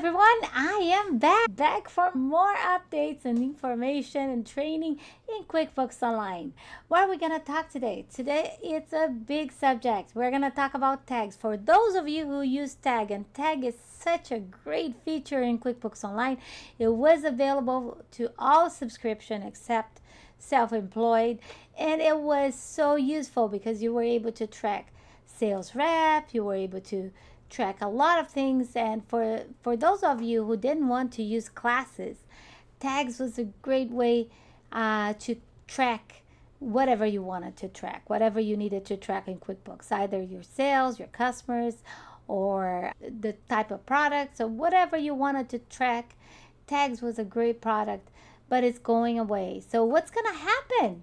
everyone, I am back for more updates and information and training in QuickBooks Online. What are we going to talk today? Today it's a big subject. We're going to talk about tags. For those of you who use tag, and tag is such a great feature in QuickBooks Online, it was available to all subscription except self-employed, and it was so useful because you were able to track sales rep, you were able to track a lot of things. And for those of you who didn't want to use classes, tags was a great way to track whatever you wanted to track, whatever you needed to track in QuickBooks, either your sales, your customers, or the type of products, or whatever you wanted to track. Tags was a great product, but it's going away. So what's gonna happen?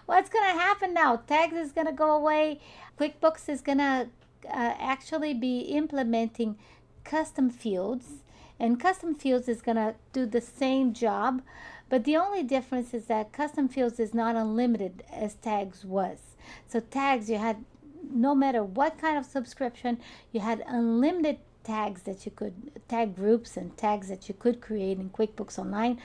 What's gonna happen now? Tags is gonna go away. QuickBooks is gonna actually be implementing custom fields, and custom fields is gonna do the same job, but the only difference is that custom fields is not unlimited as tags was. So tags, you had, no matter what kind of subscription, you had unlimited tags that you could, tag groups and tags that you could create in QuickBooks Online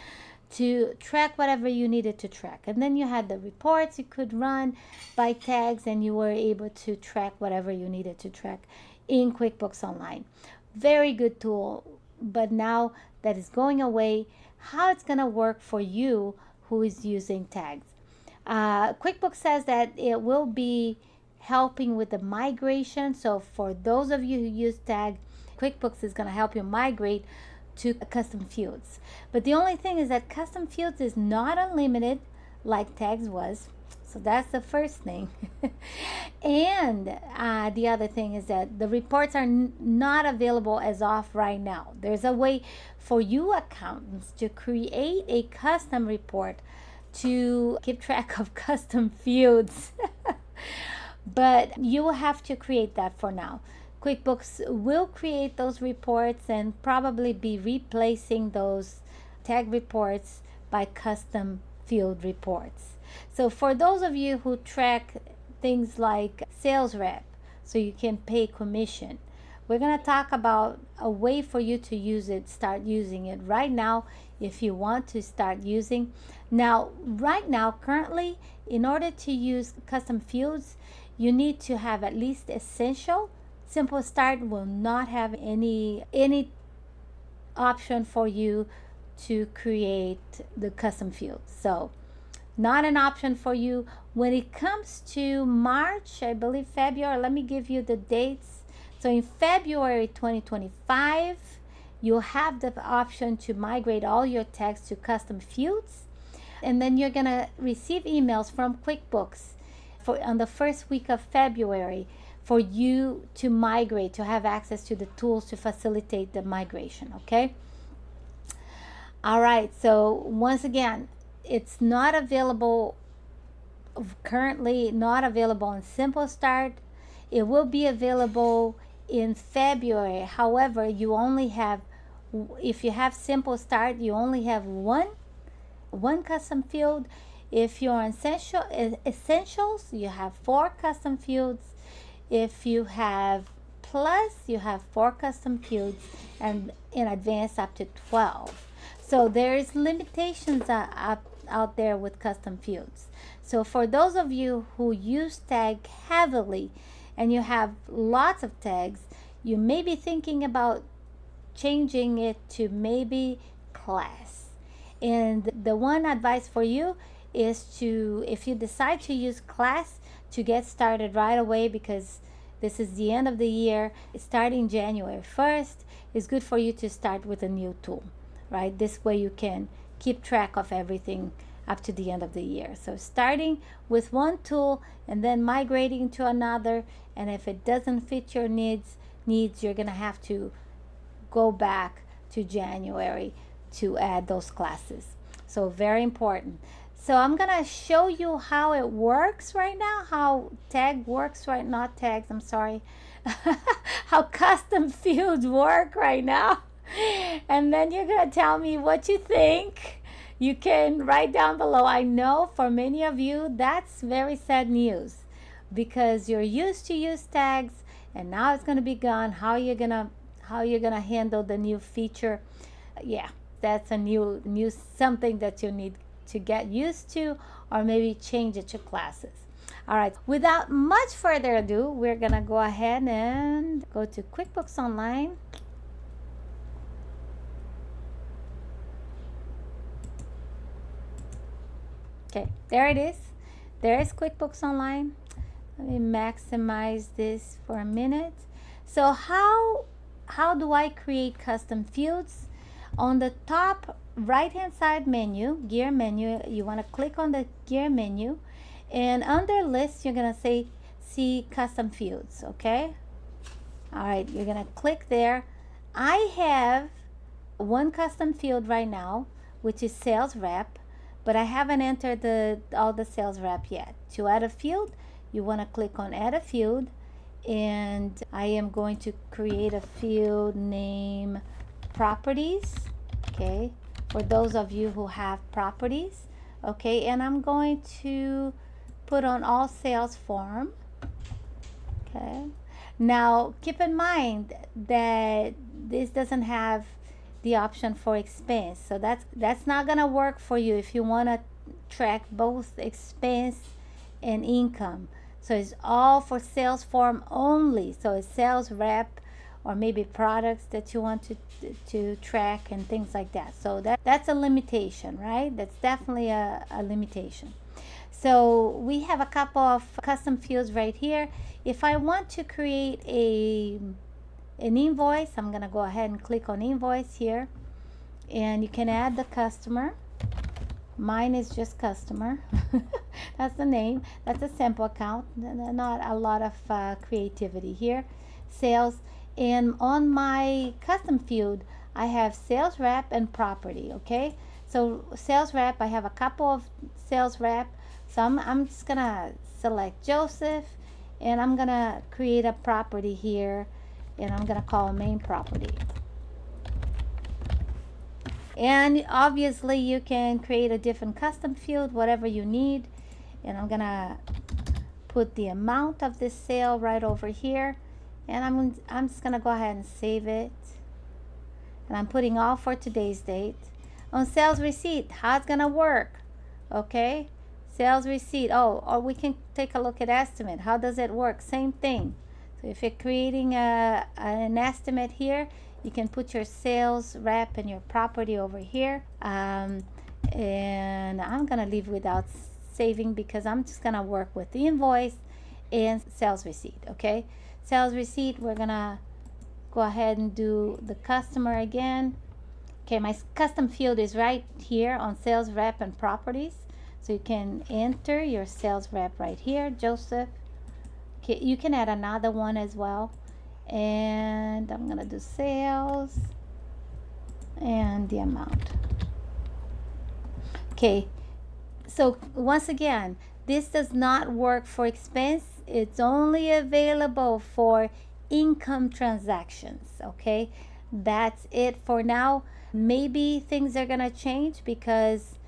to track whatever you needed to track. And then you had the reports you could run by tags, and you were able to track whatever you needed to track in QuickBooks Online. Very good tool, but now that is going away. How it's going to work for you who is using tags? QuickBooks says that it will be helping with the migration. So for those of you who use tag, QuickBooks is going to help you migrate to custom fields. But the only thing is that custom fields is not unlimited like tags was. So that's the first thing. And the other thing is that the reports are not available as of right now. There's a way for you accountants to create a custom report to keep track of custom fields. But you will have to create that for now. QuickBooks will create those reports and probably be replacing those tag reports by custom field reports. So for those of you who track things like sales rep, so you can pay commission, we're going to talk about a way for you to use it, start using it right now if you want to start using. Now, right now, currently, in order to use custom fields, you need to have at least essential. Simple Start will not have any option for you to create the custom fields. So not an option for you. When it comes to March, I believe February, let me give you the dates. So in February 2025, you'll have the option to migrate all your tags to fields. And then you're going to receive emails from QuickBooks on the first week of February for you to migrate, to have access to the tools to facilitate the migration, okay? All right, so once again, it's not available, currently not available in Simple Start. It will be available in February. However, you only have, if you have Simple Start, you only have one custom field. If you're on Essentials, you have 4 custom fields. If you have Plus, you have 4 custom fields, and in Advanced up to 12. So there's limitations out there with custom fields. So for those of you who use tag heavily and you have lots of tags, you may be thinking about changing it to maybe Class. And the one advice for you is to, if you decide to use Class, to get started right away, because this is the end of the year. Starting January 1st, it's good for you to start with a new tool, right? This way you can keep track of everything up to the end of the year. So starting with one tool and then migrating to another, and if it doesn't fit your needs, you're gonna have to go back to January to add those classes. So very important. So I'm gonna show you how it works right now, how tag works right, not tags, I'm sorry, how custom fields work right now. And then you're gonna tell me what you think. You can write down below. I know for many of you, that's very sad news because you're used to use tags and now it's gonna be gone. How how you're gonna handle the new feature. Yeah, that's a new something that you need to get used to, or maybe change it to classes. All right, without much further ado, we're gonna go ahead and go to QuickBooks Online. Okay, there it is. There is QuickBooks Online. Let me maximize this for a minute. So how do I create custom fields? On the top right hand side menu, gear menu, you want to click on the gear menu, and under list you're going to say see custom fields. Okay, all right, you're going to click there. I have one custom field right now, which is sales rep, but I haven't entered all the sales rep yet. To add a field, you want to click on add a field, and I am going to create a field name properties. Okay, for those of you who have properties. Okay, and I'm going to put on all sales form. Okay, now keep in mind that this doesn't have the option for expense, so that's not gonna work for you if you want to track both expense and income. So it's all for sales form only. So it's sales rep, or maybe products that you want to track and things like that. So that's a limitation, right? That's definitely a limitation. So we have a couple of custom fields right here. If I want to create an invoice, I'm gonna go ahead and click on invoice here, and you can add the customer. Mine is just customer. That's the name. That's a sample account, not a lot of creativity here. Sales, and on my custom field I have sales rep and property. Okay, so sales rep, I have a couple of sales rep, so I'm just gonna select Joseph, and I'm gonna create a property here, and I'm gonna call main property. And obviously you can create a different custom field, whatever you need. And I'm gonna put the amount of this sale right over here, and I'm just gonna go ahead and save it. And I'm putting all for today's date. On sales receipt, how it's gonna work? Okay, sales receipt. Oh, or we can take a look at estimate. How does it work? Same thing. So if you're creating an estimate here, you can put your sales rep and your property over here. And I'm gonna leave without saving because I'm just gonna work with the invoice and sales receipt. Okay, sales receipt, we're gonna go ahead and do the customer again. Okay, my custom field is right here on sales rep and properties, so you can enter your sales rep right here, Joseph. Okay, you can add another one as well, and I'm gonna do sales and the amount. Okay, so once again, this does not work for expense. It's only available for income transactions. Okay, that's it for now. Maybe things are gonna change, because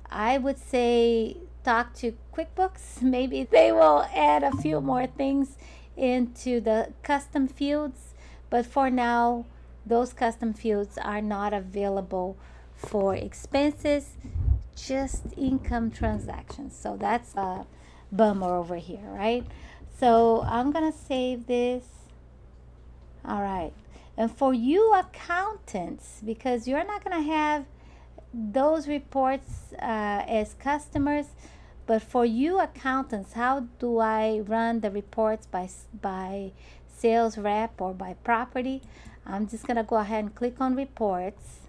I would say talk to QuickBooks. Maybe they will add a few more things into the custom fields, but for now those custom fields are not available for expenses, just income transactions. So that's a bummer over here, right? So I'm gonna save this. All right, and for you accountants, because you're not gonna have those reports as customers, but for you accountants, how do I run the reports by sales rep or by property? I'm just gonna go ahead and click on reports.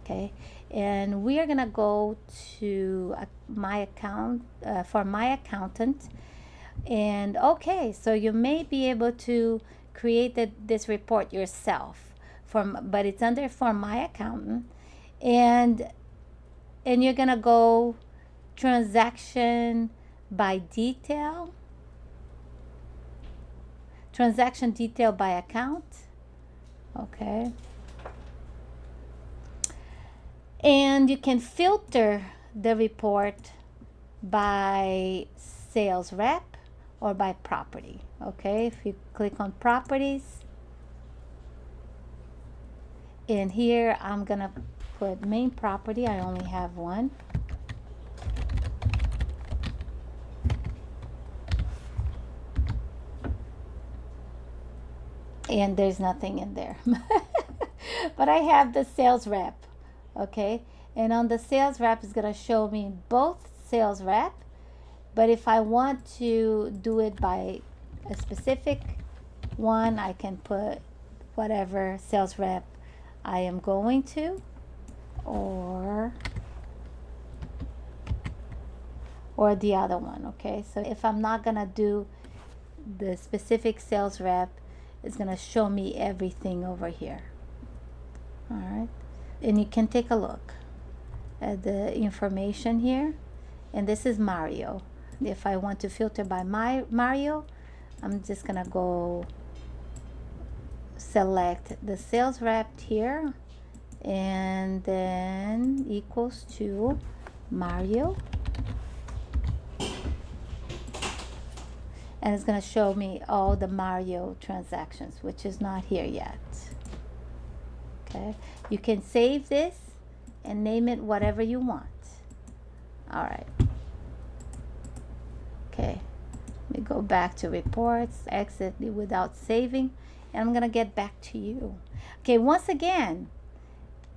Okay, and we are gonna go to my account for my accountant. And okay, so you may be able to create this report yourself, but it's under for my accountant. And you're gonna go transaction by detail, transaction detail by account. Okay, and you can filter the report by sales rep or by property. Okay, if you click on properties, In here, I'm gonna put main property. I only have one. And there's nothing in there. But I have the sales rep, okay? And on the sales rep, it's gonna show me both sales rep. But if I want to do it by a specific one, I can put whatever sales rep I am going to, or the other one, okay? So if I'm not gonna do the specific sales rep, it's gonna show me everything over here. All right, and you can take a look at the information here, and this is Mario. If I want to filter by Mario, I'm just gonna go select the sales rep here, and then equals to Mario, and it's going to show me all the Mario transactions, which is not here yet. Okay, you can save this and name it whatever you want. All right, okay, let me go back to reports, exit without saving, and I'm gonna get back to you. Okay, once again,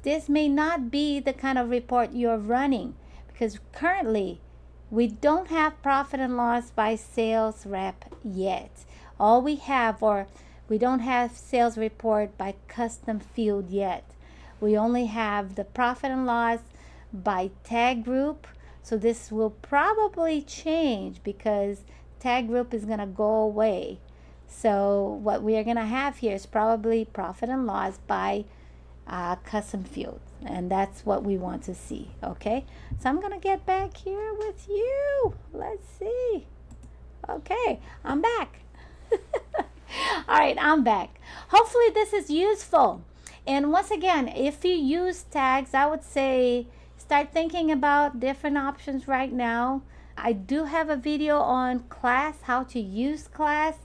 this may not be the kind of report you're running, because currently we don't have profit and loss by sales rep yet. All we have, or we don't have sales report by custom field yet. We only have the profit and loss by tag group. So this will probably change because tag group is gonna go away. So what we are gonna have here is probably profit and loss by custom field, and that's what we want to see. Okay, so I'm gonna get back here with you. Let's see. Okay, I'm back. All right, I'm back. Hopefully this is useful. And once again, if you use tags, I would say start thinking about different options right now. I do have a video on class, how to use class.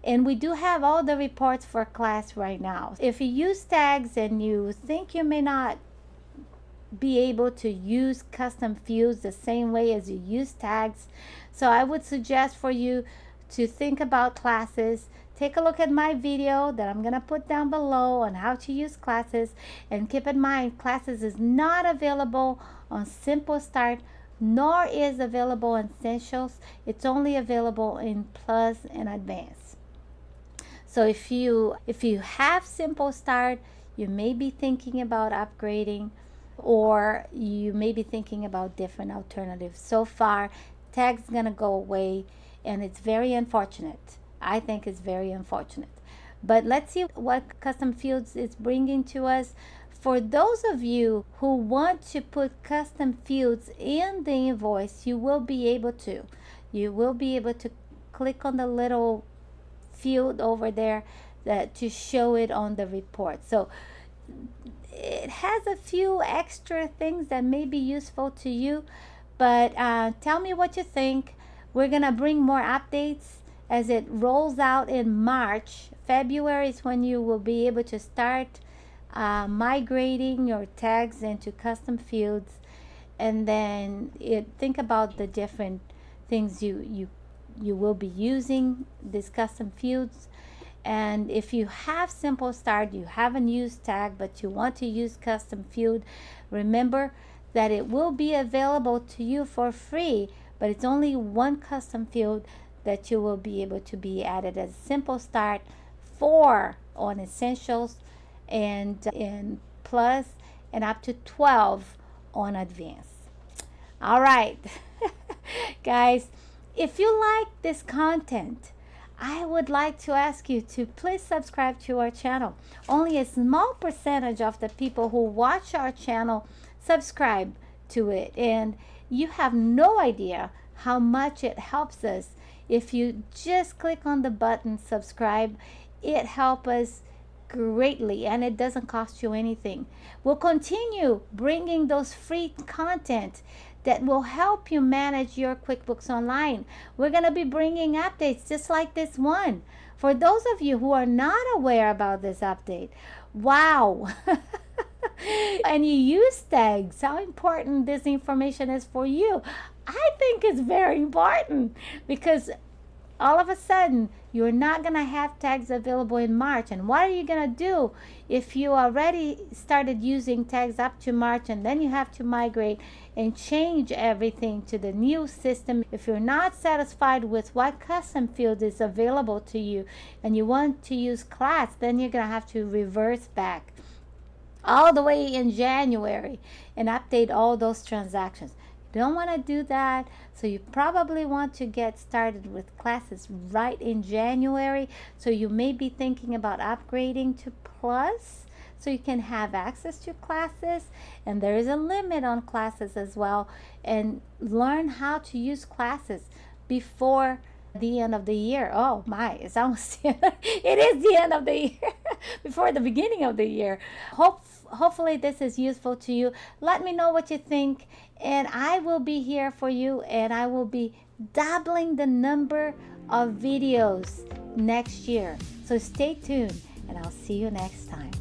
And we do have all the reports for class right now. If you use tags and you think you may not be able to use custom fields the same way as you use tags, so I would suggest for you to think about classes. Take a look at my video that I'm gonna put down below on how to use classes, and keep in mind classes is not available on Simple Start, nor is available in Essentials. It's only available in Plus and Advanced. So if you have Simple Start, you may be thinking about upgrading, or you may be thinking about different alternatives. So far, tags gonna go away, and it's very unfortunate. I think it's very unfortunate. But let's see what custom fields is bringing to us. For those of you who want to put custom fields in the invoice, you will be able to. You will be able to click on the little field over there to show it on the report. So it has a few extra things that may be useful to you, but tell me what you think. We're gonna bring more updates as it rolls out in March. February is when you will be able to start migrating your tags into custom fields, and then think about the different things you will be using these custom fields. And if you have Simple Start, you haven't used tag, but you want to use custom field, remember that it will be available to you for free, but it's only one custom field that you will be able to be added as Simple Start, 4 on Essentials, and in Plus, and up to 12 on Advanced. All right, guys, if you like this content, I would like to ask you to please subscribe to our channel. Only a small percentage of the people who watch our channel subscribe to it, and you have no idea how much it helps us. If you just click on the button subscribe, it helps us greatly, and it doesn't cost you anything. We'll continue bringing those free content that will help you manage your QuickBooks Online. We're going to be bringing updates just like this one. For those of you who are not aware about this update, wow, and you use tags, how important this information is for you. I think it's very important because all of a sudden you're not going to have tags available in March. And what are you going to do if you already started using tags up to March and then you have to migrate and change everything to the new system? If you're not satisfied with what custom field is available to you and you want to use class, then you're going to have to reverse back all the way in January and update all those transactions. You don't want to do that, so you probably want to get started with classes right in January. So you may be thinking about upgrading to Plus so you can have access to classes, and there is a limit on classes as well, and learn how to use classes before the end of the year. Oh my, it's almost it is the end of the year before the beginning of the year. Hopefully this is useful to you. Let me know what you think, and I will be here for you, and I will be doubling the number of videos next year. So stay tuned, and I'll see you next time.